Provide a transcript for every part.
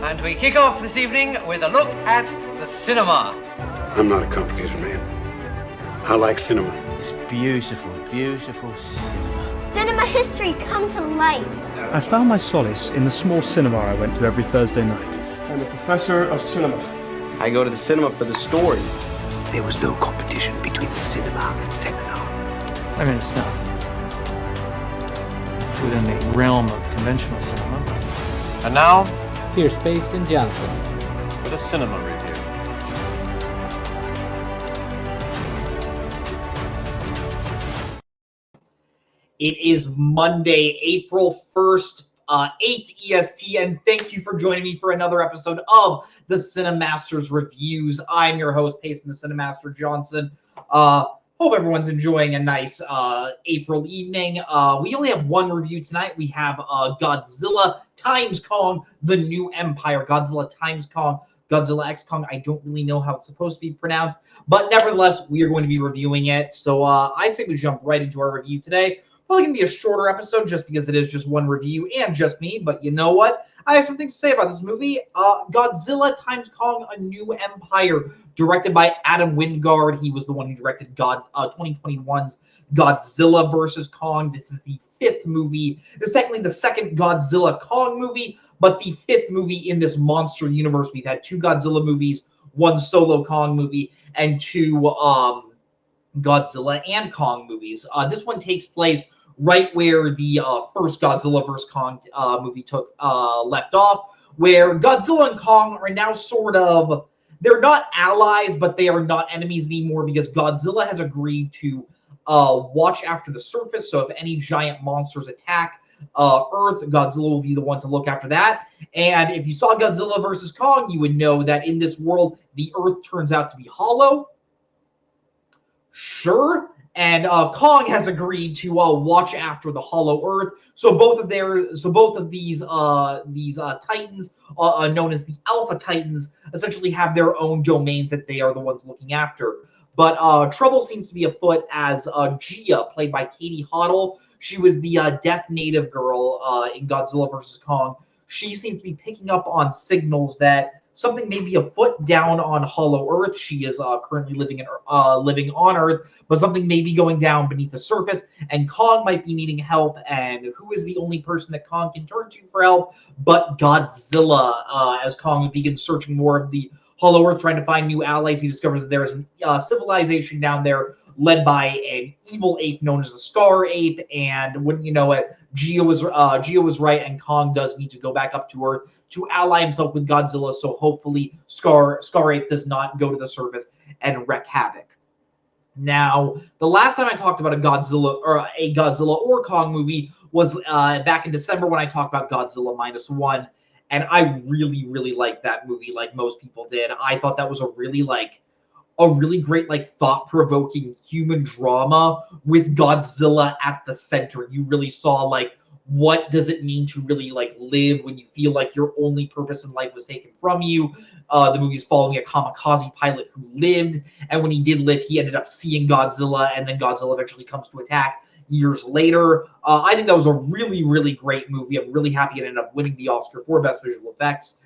And we kick off this evening with a look at the cinema. I'm not a complicated man. I like cinema. It's beautiful, beautiful cinema. Cinema history come to life. I found my solace in the small cinema I went to every Thursday night. I'm a professor of cinema. I go to the cinema for the stories. There was no competition between the cinema and seminar. I mean, it's not within the realm of conventional cinema. And now, here's Pace and Johnson with a cinema review. It is Monday, April 1st, 8 EST, and thank you for joining me for another episode of the Cinemasters Reviews. I'm your host, Payson the Cinemaster Johnson. Hope everyone's enjoying a nice April evening. We only have one review tonight. We have Godzilla times Kong, The New Empire. Godzilla times Kong, Godzilla X Kong. I don't really know how it's supposed to be pronounced, but nevertheless, we are going to be reviewing it. So I say we jump right into our review today. Probably going to be a shorter episode just because it is just one review and just me, but you know what? I have some things to say about this movie. Godzilla times Kong, A New Empire, directed by Adam Wingard. He was the one who directed 2021's Godzilla vs. Kong. This is the fifth movie. This is technically the second Godzilla Kong movie, but the fifth movie in this monster universe. We've had two Godzilla movies, one solo Kong movie, and two Godzilla and Kong movies. This one takes place right where the first Godzilla vs. Kong movie left off, where Godzilla and Kong are now sort of, they're not allies, but they are not enemies anymore because Godzilla has agreed to watch after the surface. So if any giant monsters attack Earth, Godzilla will be the one to look after that. And if you saw Godzilla vs. Kong, you would know that in this world, the Earth turns out to be hollow. Sure. And Kong has agreed to watch after the Hollow Earth. So both of these Titans, known as the Alpha Titans, essentially have their own domains that they are the ones looking after. But trouble seems to be afoot as Gia, played by Katie Hoddle. She was the deaf native girl in Godzilla vs. Kong. She seems to be picking up on signals that something may be afoot down on Hollow Earth. She is currently living on Earth, but something may be going down beneath the surface, and Kong might be needing help. And who is the only person that Kong can turn to for help but Godzilla? As Kong begins searching more of the Hollow Earth, trying to find new allies, he discovers that there is a civilization down there led by an evil ape known as the Scar Ape. And wouldn't you know it, Gia was right, and Kong does need to go back up to Earth to ally himself with Godzilla, so hopefully Scar Ape does not go to the surface and wreak havoc. Now, the last time I talked about a Godzilla or Kong movie was back in December when I talked about Godzilla -1, and I really, really liked that movie, like most people did. I thought that was a really great, thought-provoking human drama with Godzilla at the center. You really saw, what does it mean to really, live when you feel like your only purpose in life was taken from you. The movie is following a kamikaze pilot who lived, and when he did live, he ended up seeing Godzilla, and then Godzilla eventually comes to attack years later. I think that was a really, really great movie. I'm really happy it ended up winning the Oscar for Best Visual Effects.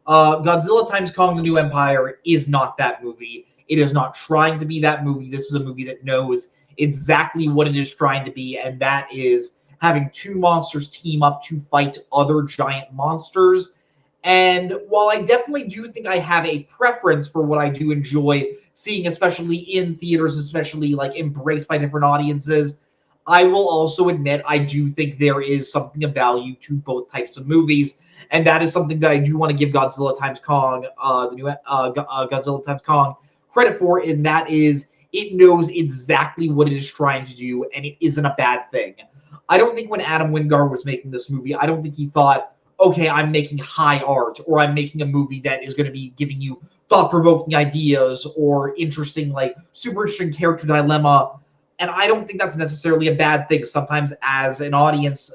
Godzilla times Kong, The New Empire is not that movie. It is not trying to be that movie. This is a movie that knows exactly what it is trying to be, and that is having two monsters team up to fight other giant monsters. And while I definitely do think I have a preference for what I do enjoy seeing, especially in theaters, especially embraced by different audiences, I will also admit I do think there is something of value to both types of movies. And that is something that I do want to give Godzilla times Kong, the new Godzilla times Kong, credit for, and that is it knows exactly what it is trying to do, and it isn't a bad thing. I don't think when Adam Wingard was making this movie, I don't think he thought, okay, I'm making high art, or I'm making a movie that is going to be giving you thought-provoking ideas or interesting, super interesting character dilemma. And I don't think that's necessarily a bad thing. Sometimes as an audience,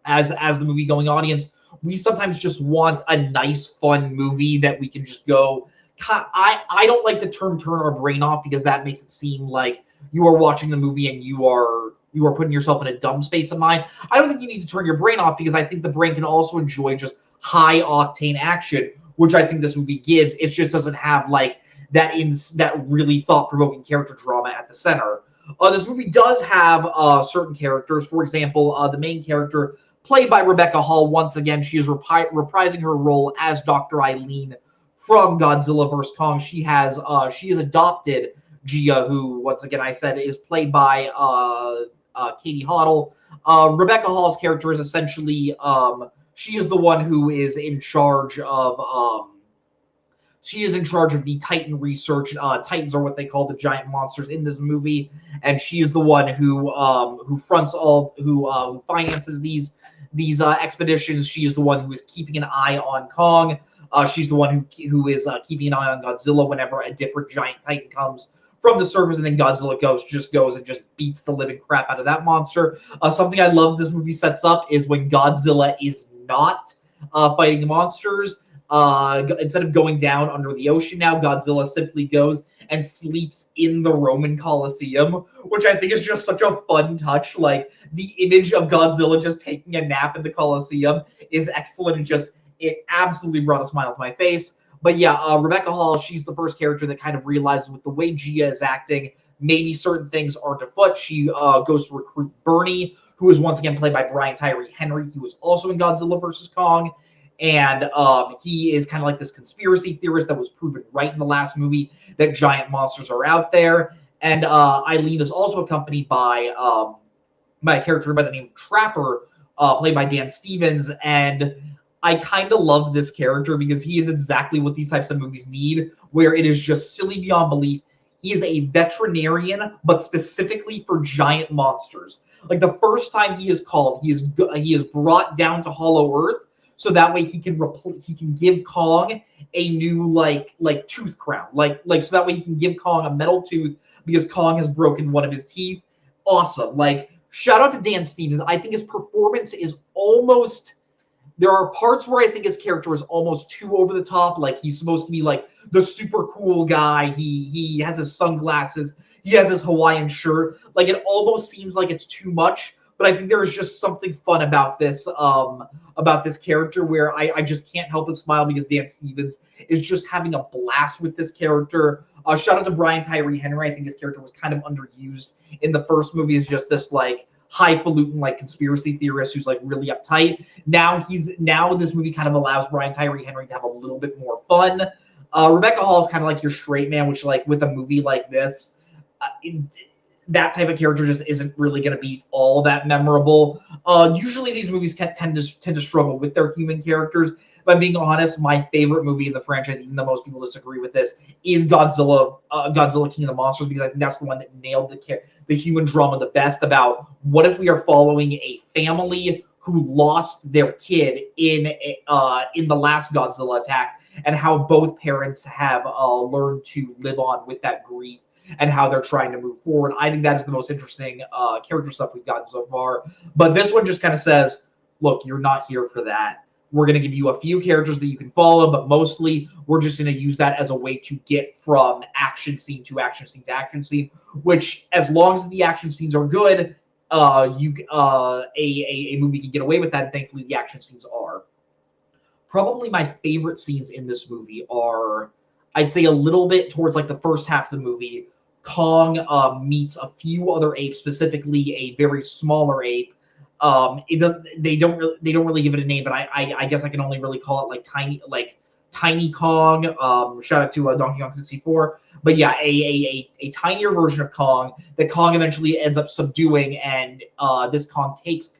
as the movie-going audience, we sometimes just want a nice, fun movie that we can just go. I don't like the term turn our brain off because that makes it seem like you are watching the movie and you are putting yourself in a dumb space of mind. I don't think you need to turn your brain off because I think the brain can also enjoy just high octane action, which I think this movie gives. It just doesn't have like that really thought provoking character drama at the center. This movie does have certain characters. For example, the main character, played by Rebecca Hall, once again, she is reprising her role as Dr. Eileen from Godzilla vs. Kong. She has adopted Gia, who, once again, I said is played by Katie Hoddle. Rebecca Hall's character is essentially she is the one who is in charge of the Titan research. Titans are what they call the giant monsters in this movie, and she is the one who finances these expeditions. She is the one who is keeping an eye on Kong. She's the one who is keeping an eye on Godzilla whenever a different giant Titan comes from the surface, and then Godzilla goes and just beats the living crap out of that monster. Something I love this movie sets up is when Godzilla is not fighting monsters. Instead of going down under the ocean now, Godzilla simply goes and sleeps in the Roman Colosseum, which I think is just such a fun touch. Like, the image of Godzilla just taking a nap in the Colosseum is excellent, and it absolutely brought a smile to my face. But yeah, Rebecca Hall, she's the first character that kind of realizes with the way Gia is acting, maybe certain things aren't afoot. She goes to recruit Bernie, who is once again played by Brian Tyree Henry. He was also in Godzilla vs. Kong. And he is kind of like this conspiracy theorist that was proven right in the last movie that giant monsters are out there. And Eileen is also accompanied by a character by the name of Trapper, played by Dan Stevens. And I kind of love this character because he is exactly what these types of movies need, where it is just silly beyond belief. He is a veterinarian, but specifically for giant monsters. Like, the first time he is called, he is brought down to Hollow Earth, so that way he can give Kong a new like tooth crown, like so that way he can give Kong a metal tooth because Kong has broken one of his teeth. Awesome! Like, shout out to Dan Stevens. I think his performance is almost. There are parts where I think his character is almost too over the top. Like, he's supposed to be like the super cool guy. He has his sunglasses. He has his Hawaiian shirt. Like, it almost seems like it's too much. But I think there is just something fun about this character where I just can't help but smile because Dan Stevens is just having a blast with this character. Shout out to Brian Tyree Henry. I think his character was kind of underused in the first movie as just this like highfalutin like conspiracy theorist who's like really uptight. Now this movie kind of allows Brian Tyree Henry to have a little bit more fun. Rebecca Hall is kind of like your straight man, which like with a movie like this, that type of character just isn't really going to be all that memorable. Usually these movies tend to struggle with their human characters. If I'm being honest, my favorite movie in the franchise, even though most people disagree with this, is Godzilla King of the Monsters, because I think that's the one that nailed the human drama the best about what if we are following a family who lost their kid in the last Godzilla attack, and how both parents have learned to live on with that grief and how they're trying to move forward. I think that's the most interesting character stuff we've gotten so far. But this one just kind of says, look, you're not here for that. We're going to give you a few characters that you can follow, but mostly we're just going to use that as a way to get from action scene to action scene to action scene, which, as long as the action scenes are good, a movie can get away with that, and thankfully the action scenes are. Probably my favorite scenes in this movie are, I'd say, a little bit towards like the first half of the movie. Kong meets a few other apes, specifically a very smaller ape. They don't really give it a name, but I guess I can only really call it tiny Kong. Shout out to Donkey Kong 64. But yeah, a tinier version of Kong that Kong eventually ends up subduing, and this Kong takes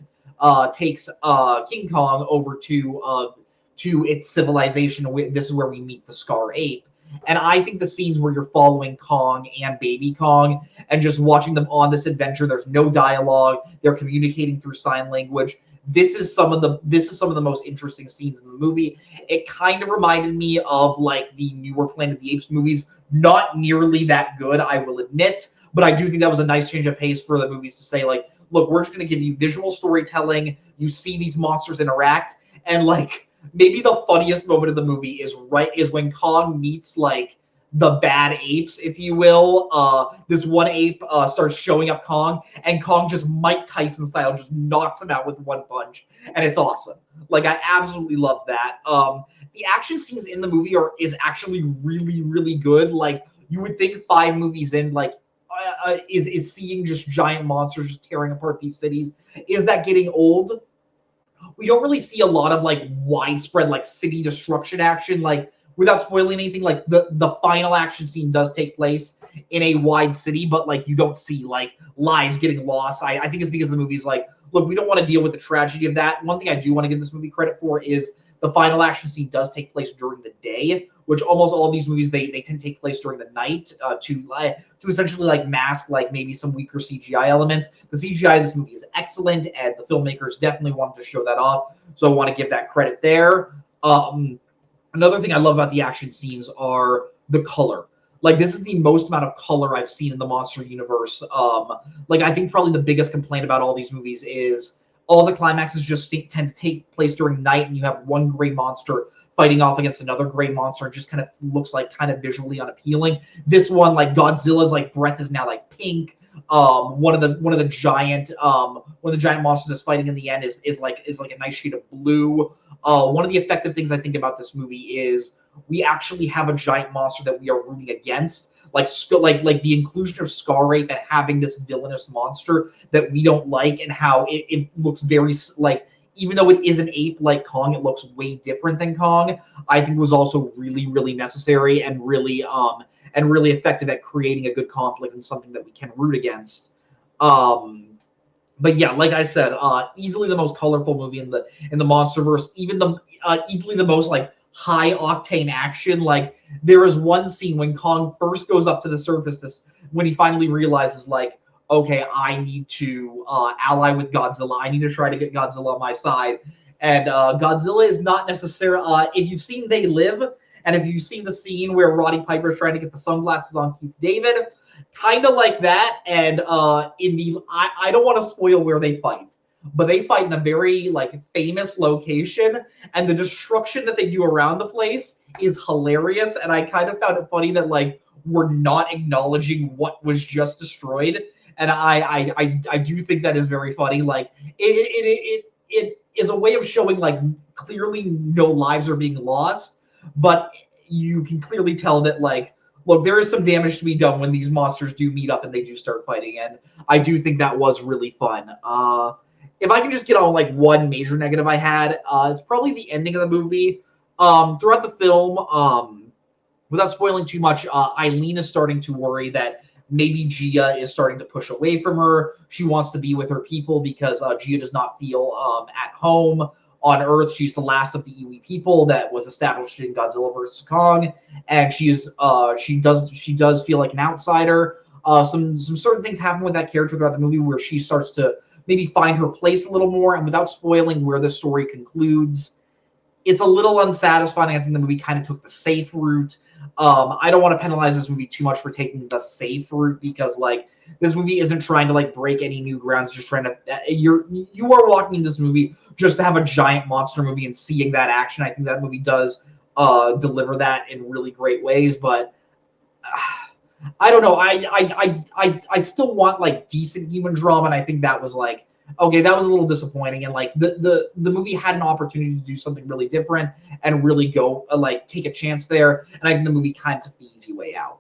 King Kong over to its civilization. This is where we meet the Scar ape. And I think the scenes where you're following Kong and Baby Kong and just watching them on this adventure, there's no dialogue, they're communicating through sign language. This is some of the most interesting scenes in the movie. It kind of reminded me of like the newer Planet of the Apes movies. Not nearly that good, I will admit, but I do think that was a nice change of pace for the movies to say, like, look, we're just going to give you visual storytelling. You see these monsters interact, and like, maybe the funniest moment of the movie is when Kong meets like the bad apes, if you will. This one ape starts showing up Kong, and Kong just Mike Tyson style just knocks him out with one punch, and it's awesome. Like, I absolutely love that. The action scenes in the movie is actually really, really good. Like, you would think 5 movies in, like, is seeing just giant monsters just tearing apart these cities. Is that getting old? We don't really see a lot of like widespread like city destruction action. Like, without spoiling anything, like the final action scene does take place in a wide city, but like you don't see like lives getting lost. I think it's because the movie's like, look, we don't want to deal with the tragedy of that. One thing I do want to give this movie credit for is the final action scene does take place during the day, which almost all of these movies they tend to take place during the night to essentially like mask like maybe some weaker CGI elements. The CGI of this movie is excellent, and the filmmakers definitely wanted to show that off. So I want to give that credit there. Another thing I love about the action scenes are the color. Like, this is the most amount of color I've seen in the monster universe. Like, I think probably the biggest complaint about all these movies is all the climaxes just tend to take place during night, and you have one gray monster fighting off against another gray monster. It just kind of looks like kind of visually unappealing. This one, like Godzilla's like breath is now like pink. One of the giant monsters that's fighting in the end is like a nice shade of blue. One of the effective things I think about this movie is we actually have a giant monster that we are rooting against. Like the inclusion of Scar Ape and having this villainous monster that we don't like, and how it looks very like, even though it is an ape like Kong, it looks way different than Kong. I think was also really, really necessary and really effective at creating a good conflict and something that we can root against. But yeah, like I said, easily the most colorful movie in the MonsterVerse. Even easily the most like high octane action. Like, there is one scene when Kong first goes up to the surface, when he finally realizes like, okay, I need to ally with Godzilla. I need to try to get Godzilla on my side. And Godzilla is not necessarily, if you've seen They Live, and if you've seen the scene where Roddy Piper is trying to get the sunglasses on Keith David, kind of like that. And I don't want to spoil where they fight, but they fight in a very like famous location, and the destruction that they do around the place is hilarious. And I kind of found it funny that like we're not acknowledging what was just destroyed. And I do think that is very funny. Like, it is a way of showing like clearly no lives are being lost, but you can clearly tell that like, look, there is some damage to be done when these monsters do meet up and they do start fighting. And I do think that was really fun. If I can just get on like one major negative I had, it's probably the ending of the movie. Throughout the film, without spoiling too much, Eileen is starting to worry that maybe Gia is starting to push away from her. She wants to be with her people because Gia does not feel at home on Earth. She's the last of the Iwi people that was established in Godzilla vs. Kong, and she does feel like an outsider. Some certain things happen with that character throughout the movie where she starts to maybe find her place a little more. And without spoiling where the story concludes, it's a little unsatisfying. I think the movie kind of took the safe route. I don't want to penalize this movie too much for taking the safe route, because like this movie isn't trying to like break any new grounds. Just trying to you are walking in this movie just to have a giant monster movie and seeing that action. I think that movie does deliver that in really great ways, but I don't know. I still want like decent human drama, and I think that was like, okay, that was a little disappointing. And like the movie had an opportunity to do something really different and really go like take a chance there. And I think the movie kind of took the easy way out.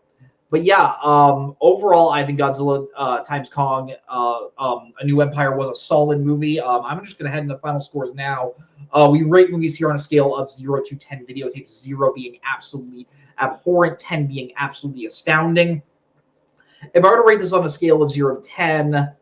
But yeah, overall, I think Godzilla times Kong, A New Empire was a solid movie. I'm just gonna head into the final scores now. We rate movies here on a scale of 0 to 10 videotapes, 0 being absolutely abhorrent, 10 being absolutely astounding. If I were to rate this on a scale of 0 to 10,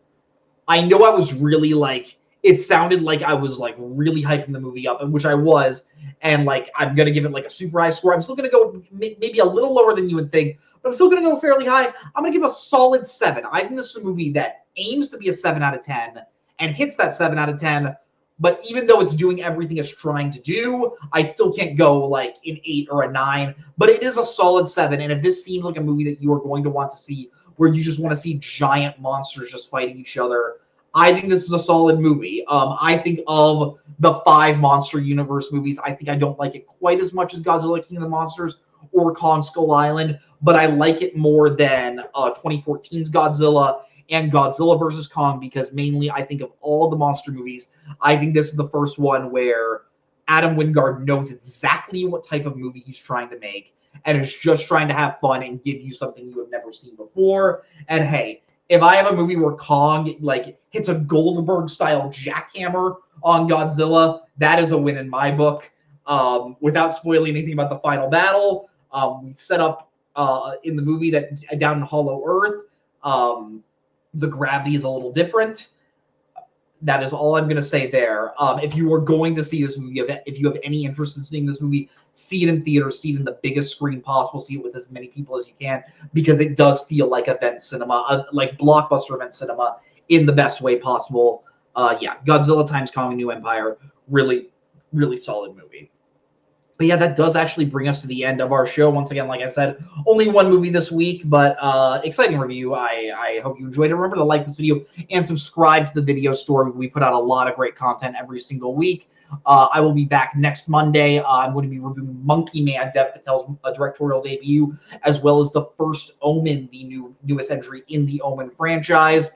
I know I was really like, it sounded like I was like really hyping the movie up, which I was, and like I'm gonna give it like a super high score. I'm still gonna go maybe a little lower than you would think, but I'm still gonna go fairly high. I'm gonna give a solid 7. I think this is a movie that aims to be a 7 out of 10 and hits that 7 out of 10. But even though it's doing everything it's trying to do, I still can't go like an 8 or a 9. But it is a solid 7. And if this seems like a movie that you are going to want to see, where you just want to see giant monsters just fighting each other, I think this is a solid movie. I think of the 5 Monster Universe movies, I think I don't like it quite as much as Godzilla King of the Monsters or Kong Skull Island. but I like it more than 2014's Godzilla and Godzilla versus Kong, because mainly I think of all the monster movies, I think this is the first one where Adam Wingard knows exactly what type of movie he's trying to make and is just trying to have fun and give you something you have never seen before. And hey, if I have a movie where Kong like hits a Goldberg-style jackhammer on Godzilla, that is a win in my book. Without spoiling anything about the final battle, we set up in the movie that down in Hollow Earth, the gravity is a little different. That is all I'm going to say there. If you are going to see this movie, if you have any interest in seeing this movie, see it in theaters, see it in the biggest screen possible, see it with as many people as you can, because it does feel like event cinema, like blockbuster event cinema in the best way possible. Yeah, Godzilla times Kong: New Empire, really, really solid movie. But yeah, that does actually bring us to the end of our show. Once again, like I said, only one movie this week, but exciting review. I hope you enjoyed it. Remember to like this video and subscribe to the video store. We put out a lot of great content every single week. I will be back next Monday. I'm going to be reviewing Monkey Man, Dev Patel's directorial debut, as well as the first Omen, the newest entry in the Omen franchise.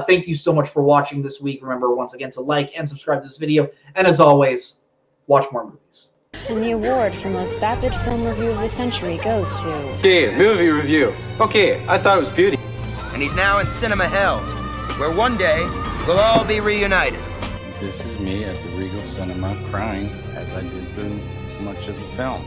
Thank you so much for watching this week. Remember, once again, to like and subscribe to this video. And as always, watch more movies. And the award for most vapid film review of the century goes to... Okay, movie review. Okay, I thought it was beauty. And he's now in cinema hell, where one day we'll all be reunited. This is me at the Regal Cinema crying as I did through much of the film.